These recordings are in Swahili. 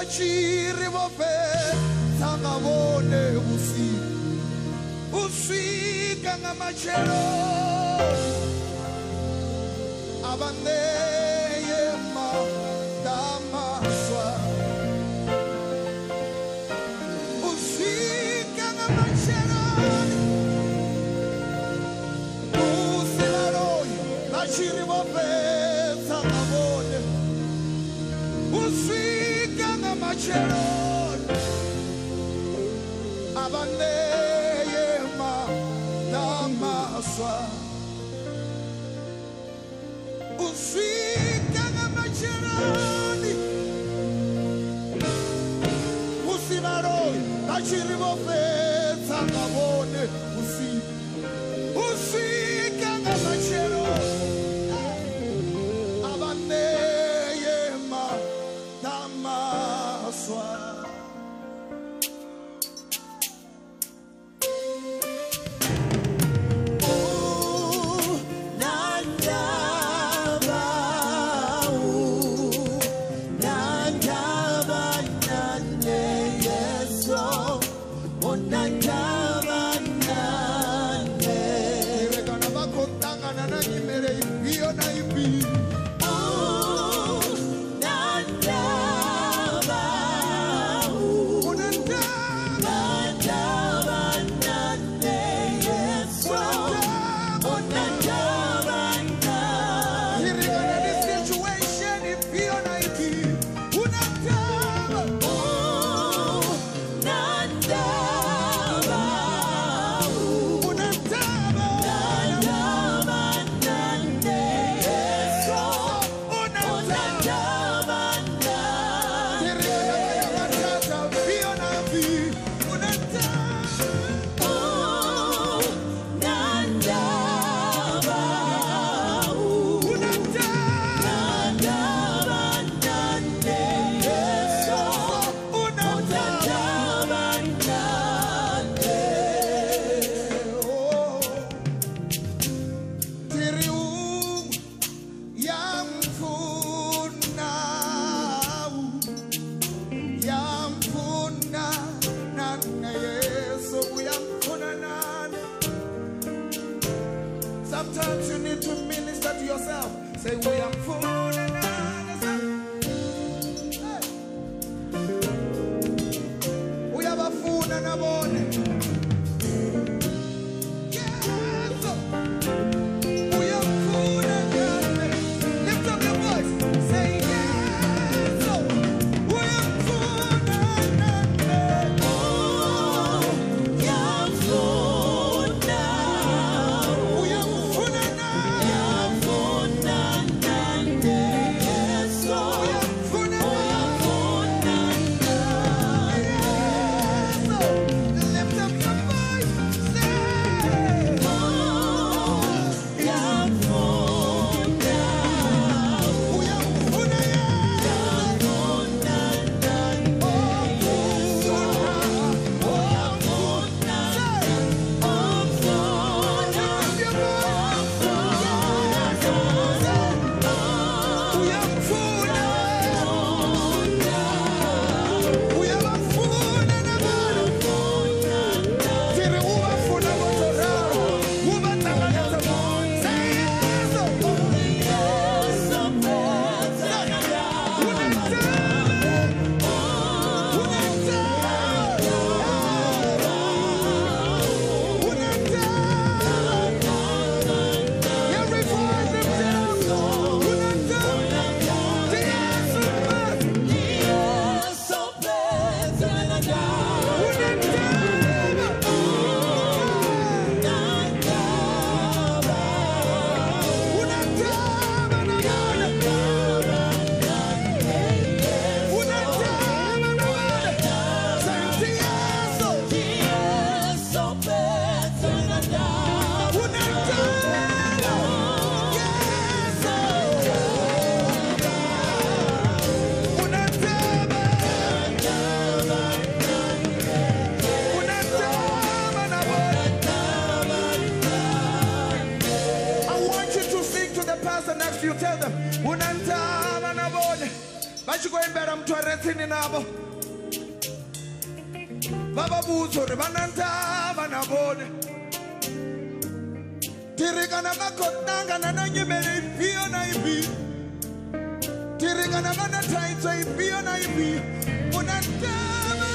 Chiri bofe tangabone usika ngamachelo abandeye damaswa usika ngamachelo usilaroy chiri bofe tangabone usika ngamachelo abandeye damaswa usika ngamacheloni usibaroi achiribofetsa ngabone usika ngamacheloni abandeye damaswa. Sometimes you need to minister to yourself. Say, we are full and we have a food and a bone. Yes. We have food and a bone. Lift up your voice. Say, yes. We have food and a bone. Oh, yeah, food now. We have food and a bone. Yes. We have food and a bone. Bachikoimbera mtwaretsini nabo. Baba buzo rebananta banabone. Tirigana makotanga na nyimere ipio na ipi. Tirigana mana taitwa ipio na ipi. Unantama.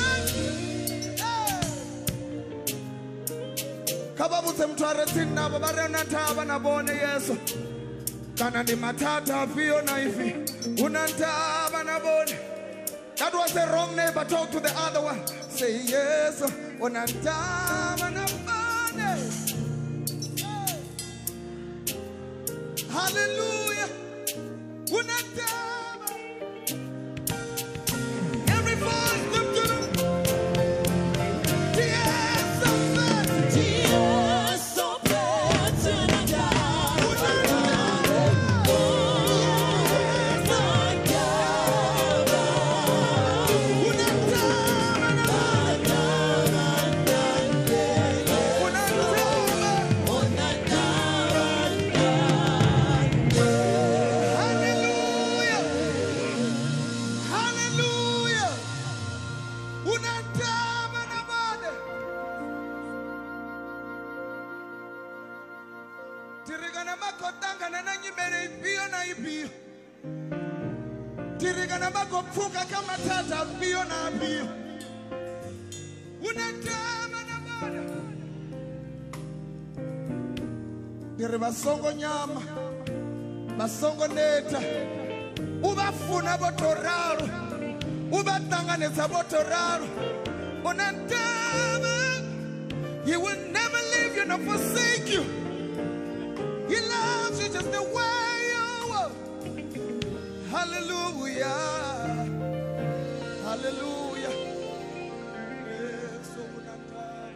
Kababuze mtwaretsini nabo barenanta banabone Yesu. Kana ni matata ipio na ipi. Unantama nabone. That was the wrong neighbor. Talk to the other one. Say yes. Unantama nabone. Hallelujah. Unantama. Every voice lift to them. Tears of blood. Tears of blood to the God. Hallelujah. Hallelujah. Unantama nabone. Tirigana makotanga na nyimere ipio na ipio. Tirigana makopfuka kama tata ipio na ipio. Unantama nabone. Tiri basongo nyama. Basongo neta. Ubafuna botoraro. Ubatanganisa botoraro. Unantama. He will never leave you nor forsake you. He loves you just the way you are. Hallelujah. Hallelujah. Yes, unantama.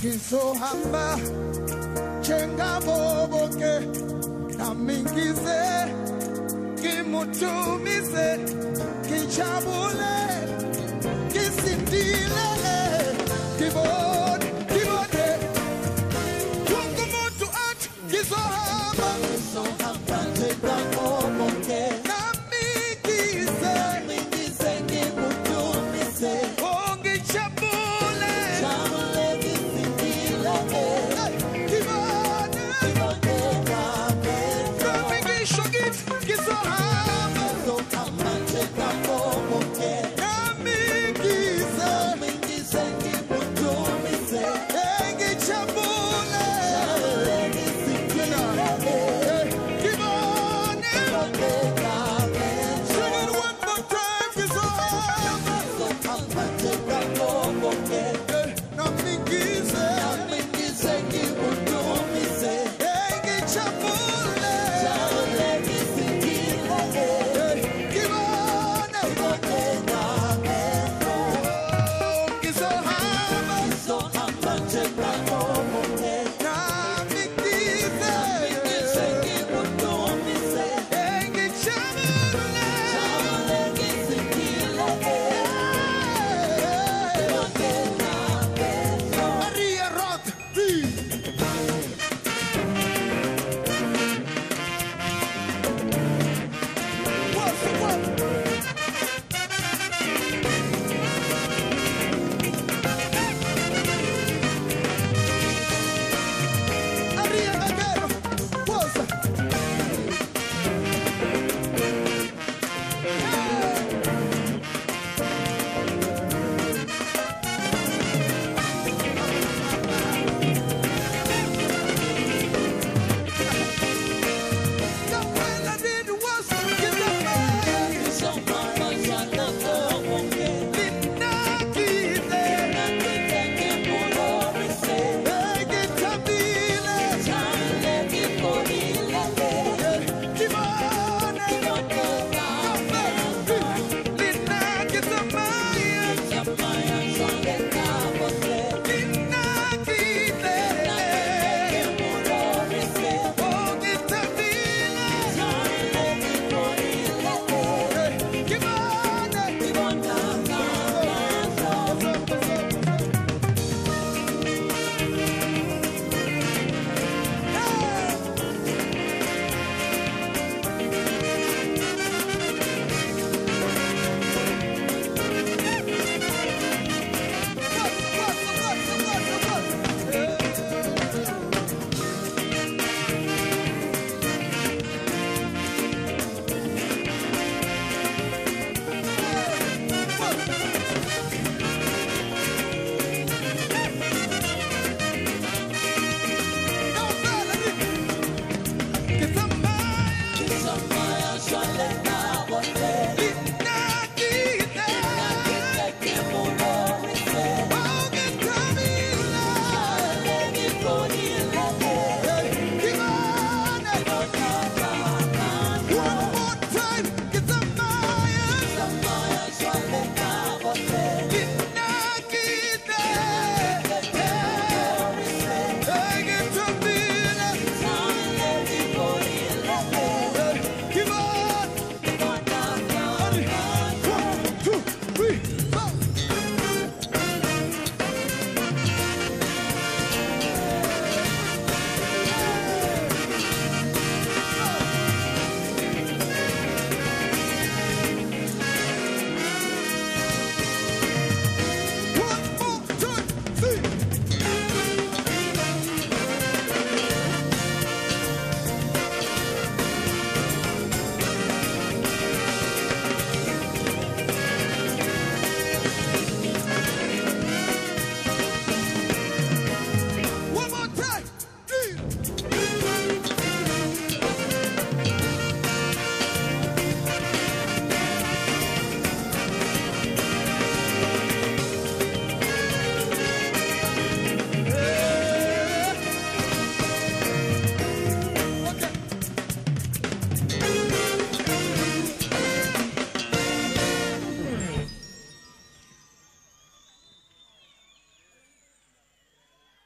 Kisohamba chenga boboke namingize kimutumize kichabule kisindile kibode tungumutu at kisohamba chenga boboke namingize kimutumize Yeah.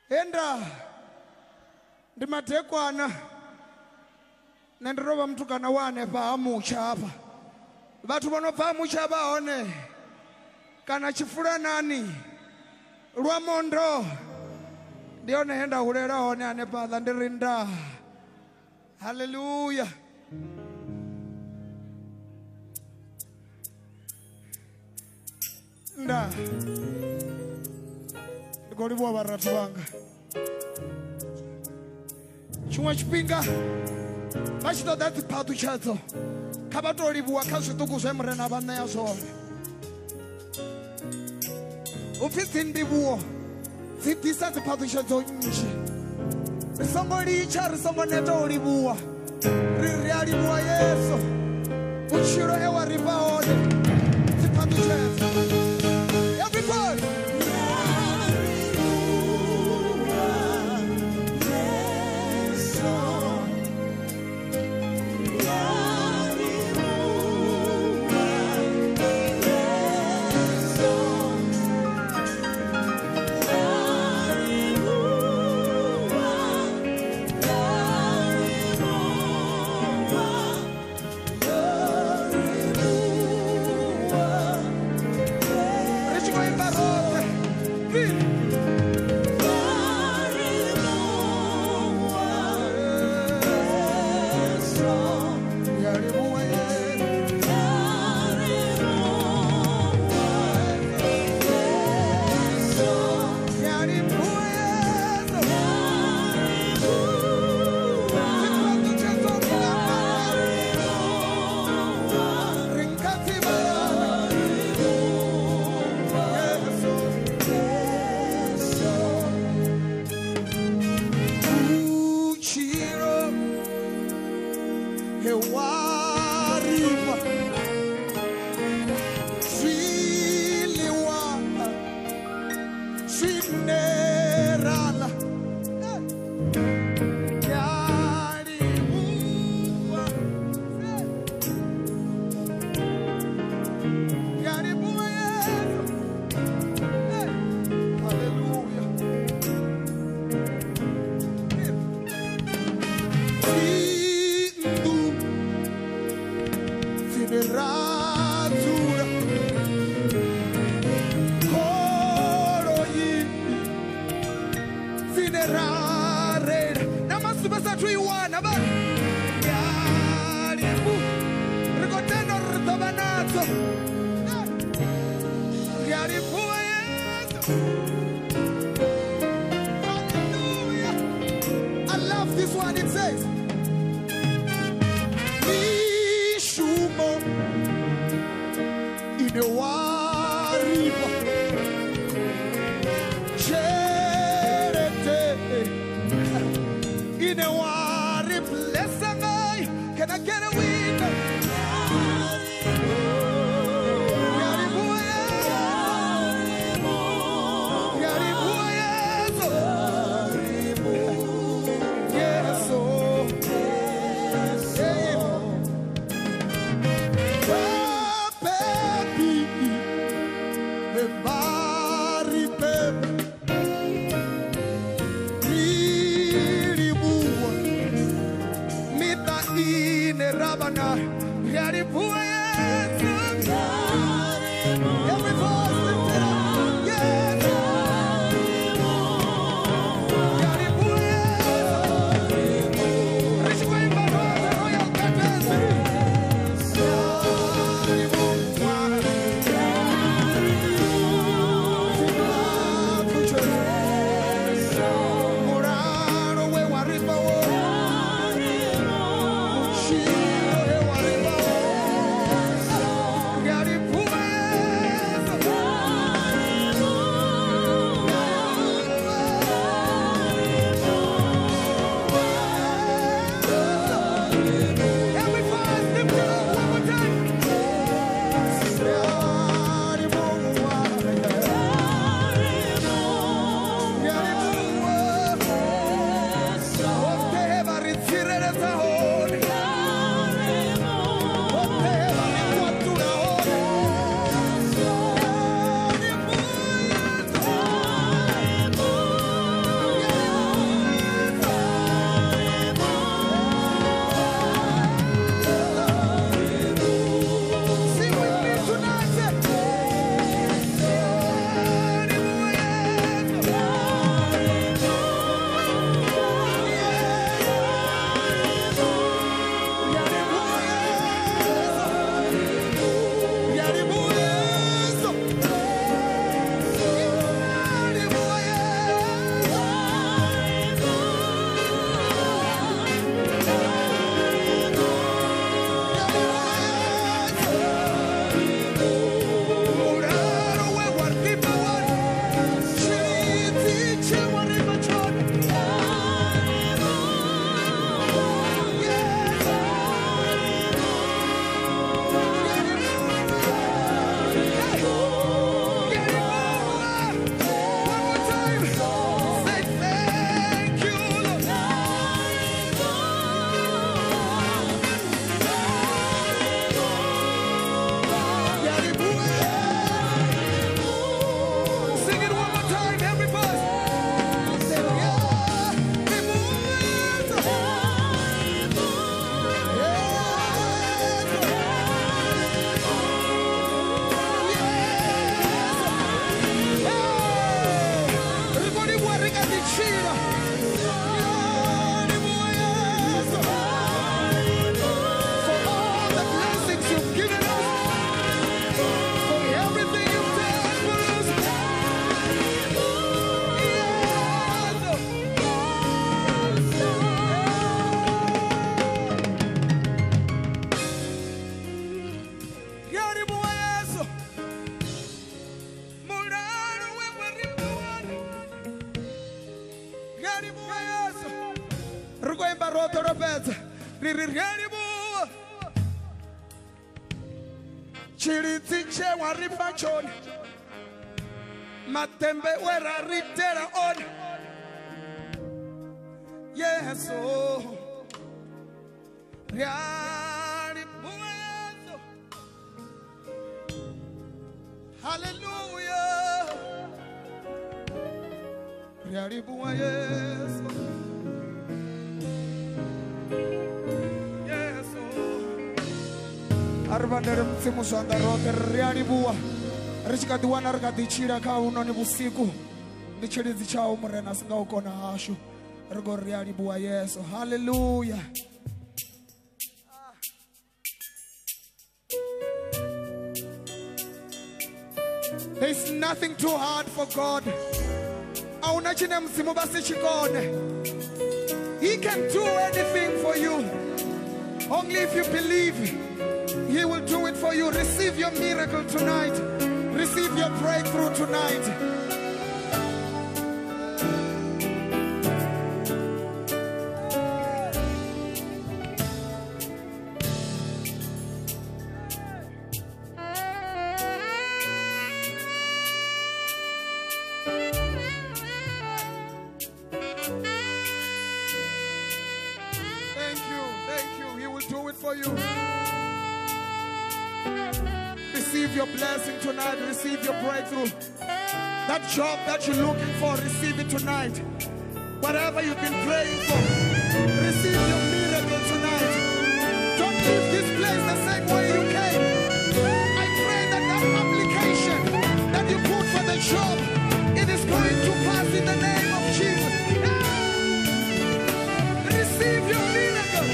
enda ndimatekwana nendiroba mtukana wane pa amucha hapa vatu vanobva amucha vaone kana chifuranani lwamondo ndiyo nehenda hulera hone ane padha ndirinda. Haleluya. Nda ndikoliwa varatu vanga chimwe chipinga vachitoda dzipatu chadzo kavatoliviwa kha zvituku zvemurena vaneya zvone upfi dzindivuwo dzibvisa dzipatu chadzo nyinji risongo licha risongo neta olivuwa riri alivuwa Yesu uchiro ewaripa one dzipatu chadzo. Everybody toropedza riri riaribuwa chiritsi chewa rifachoni matembe wera ritera on Yesu riaribuwa Yesu Hallelujah riaribuwa Yesu Arvanere mtsimu swanda rote riaribuwa richikadiwana rikadichira kaunoni busiku ndichirizi chao murena singaukona hashu rigo riaribuwa Yesu Hallelujah There's nothing too hard for God auna chine mtsimu basi chikone He can do anything for you only if you believe He will do it for you. Receive your miracle tonight. Receive your breakthrough tonight. Thank you. He will do it for you. Receive your blessing tonight. Receive your breakthrough. That job that you're looking for, receive it tonight. Whatever you've been praying for, receive your miracle tonight. Don't leave this place the same way you came. I pray that that application that you put for the job, it is going to pass in the name of Jesus. Receive your miracle.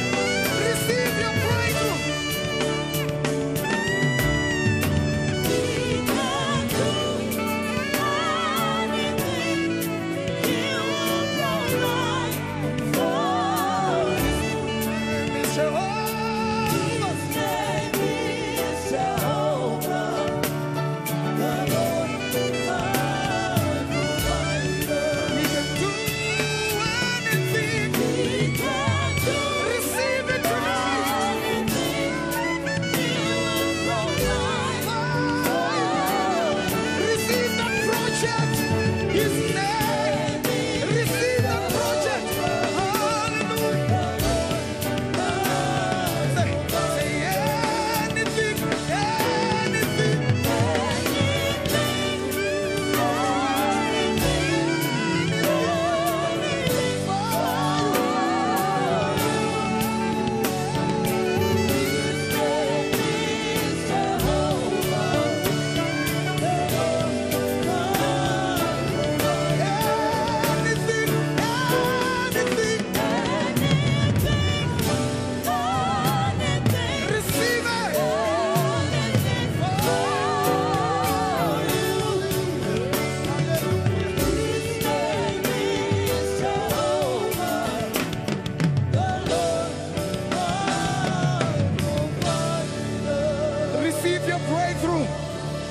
Receive your breakthrough.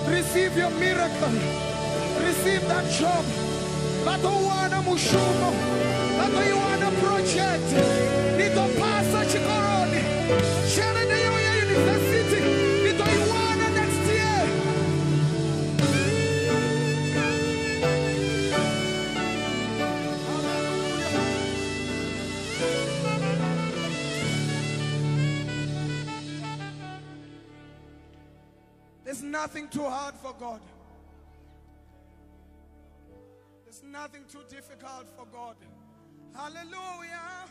Receive your miracle. Receive that job. Bato wana mushumo. Bato wana project. Nito pasa chikoroni. Shere de yoya university. Nito iwana next year. There's nothing too hard for God. There's nothing too difficult for God. Hallelujah.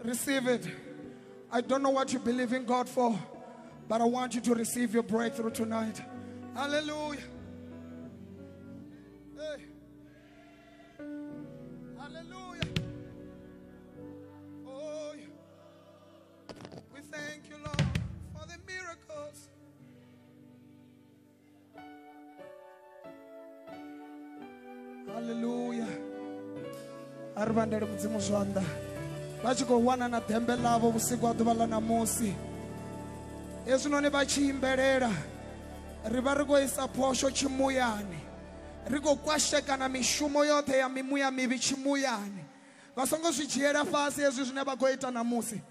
Receive it. I don't know what you believe in God for, but I want you to receive your breakthrough tonight. Hallelujah. Hey. Hallelujah. Oh, we thank you, Lord, for the miracles. Hallelujah. Arvandere mudzimu zwanda. Vachiko wana na dembe lavo vusiku aduvala namusi. Yesu none vachiimbelela. Riva ri ku isa phosho chimuyani. riko kwasheka na mishumo yote ya mimuya mivichimuyani vasongo zvichiyera fasi ezvi zvine vagoita namusi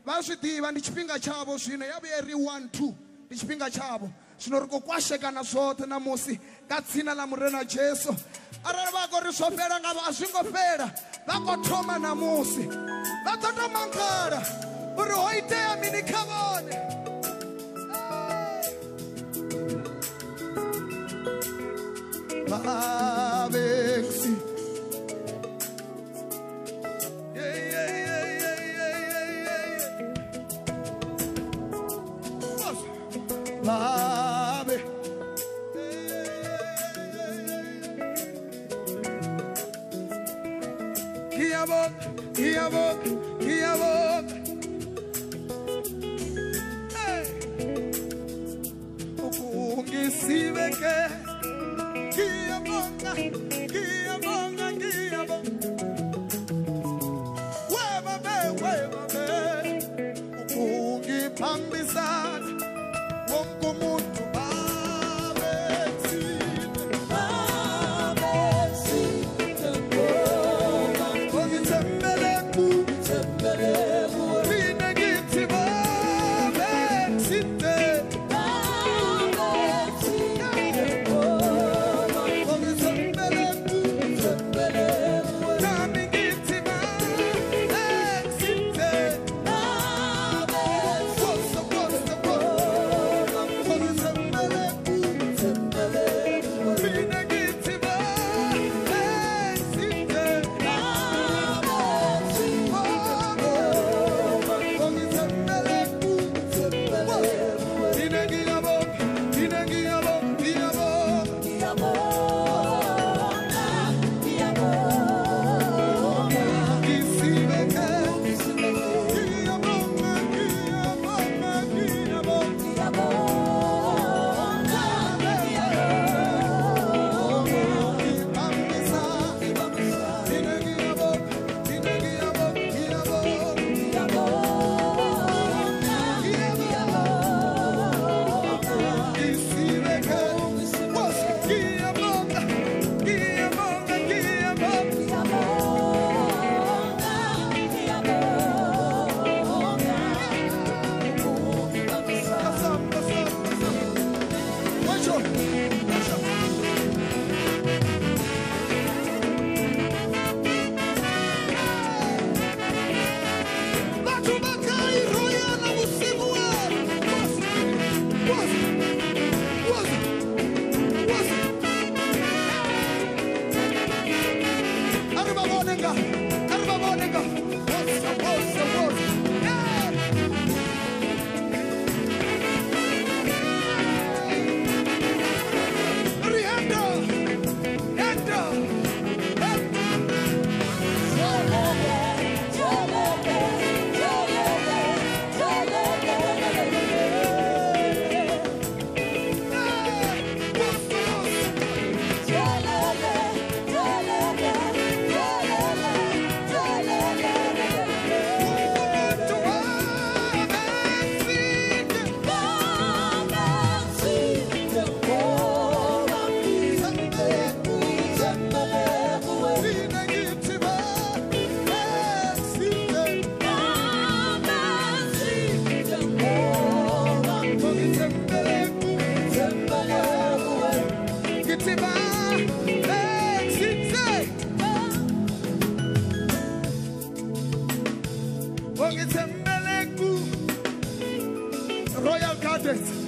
vazvidiva ndi chipinga chavo zvino yave iri 1-2 ndi chipinga chavo zvino riko kwasheka na zvote namusi katsina la murena Jesu arali vagori zvofera ngavo hazvingofera vakotoma namusi vatotomangara uri hoiteya mini khavone Vavexi Vave Kiavok Ukungisiveke Kiabonga Webabe Ukungipambisana Wonke umuntu Royal Gardens.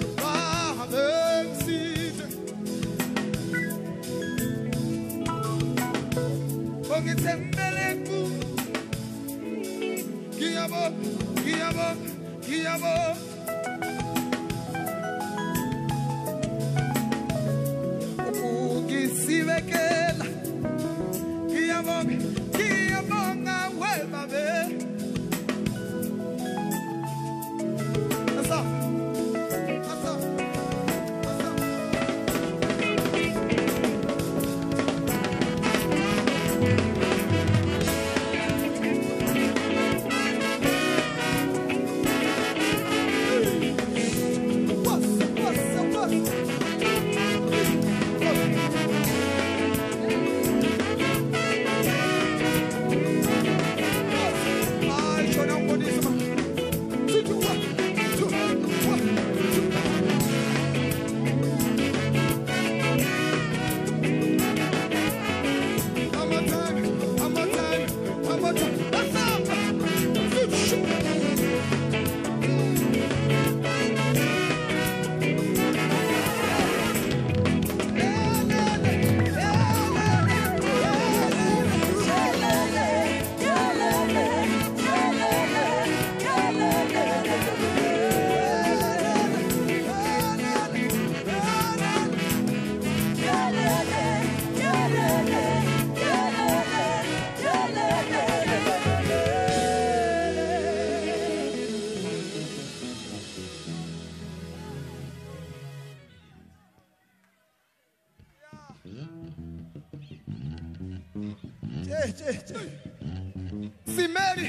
Simeli.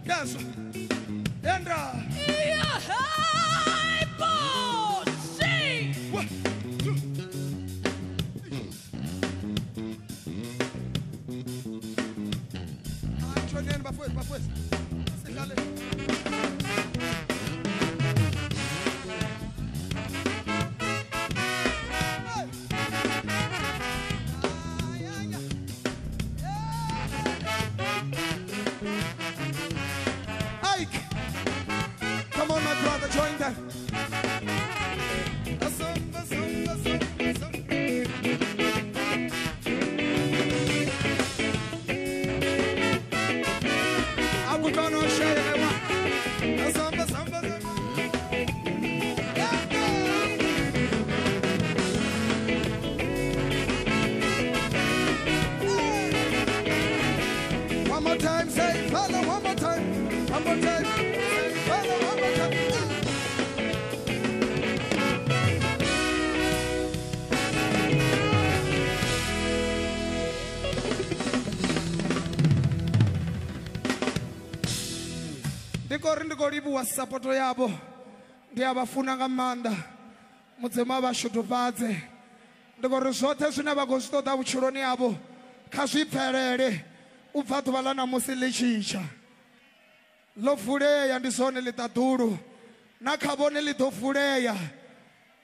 Yes. Endra. One, two. Pues. Ike, come on, my brother, join them. I'm gonna show you one more time, say Father, one more time. One more time, say Father, one more time. Ndikoribu wasapoto yabo ndiyabafuna ngamanda mudzema vashuduvadze ndikori zvote zvine vakozvitoda vuchironi yavo kazvipferere ubva dhuva lanamusi lichicha lovhuleya ndizone litaduru nakhavone lidovhuleya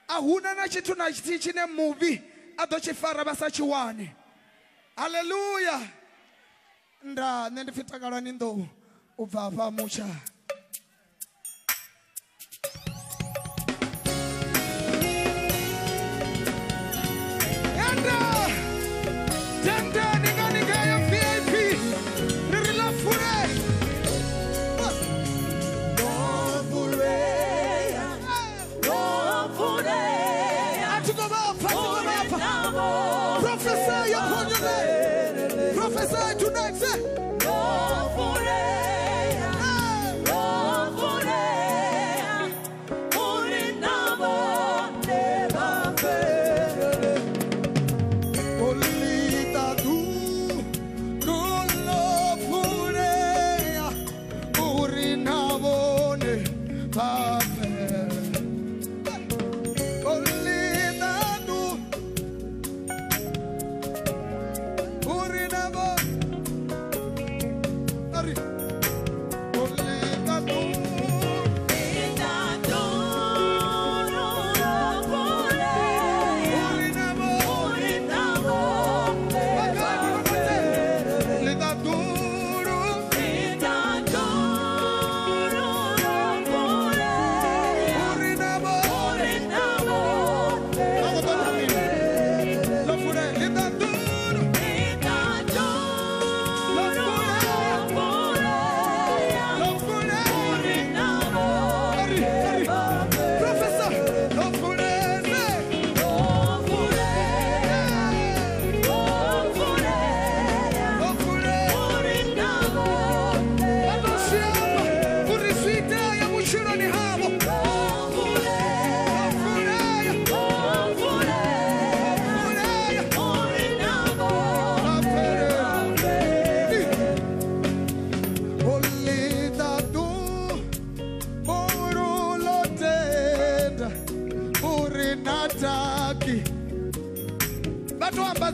ahuna na chithu na chiti chine muvi adochifara vasachiwane. Haleluya. Nda nendifitakalani ndo ubva pamucha. Prophesy tonight, say.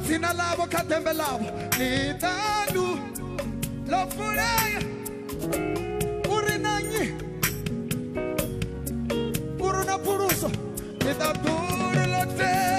Zina lavo katembe lavo litanu lofuleya urinanyi uruna puruso litaduru lote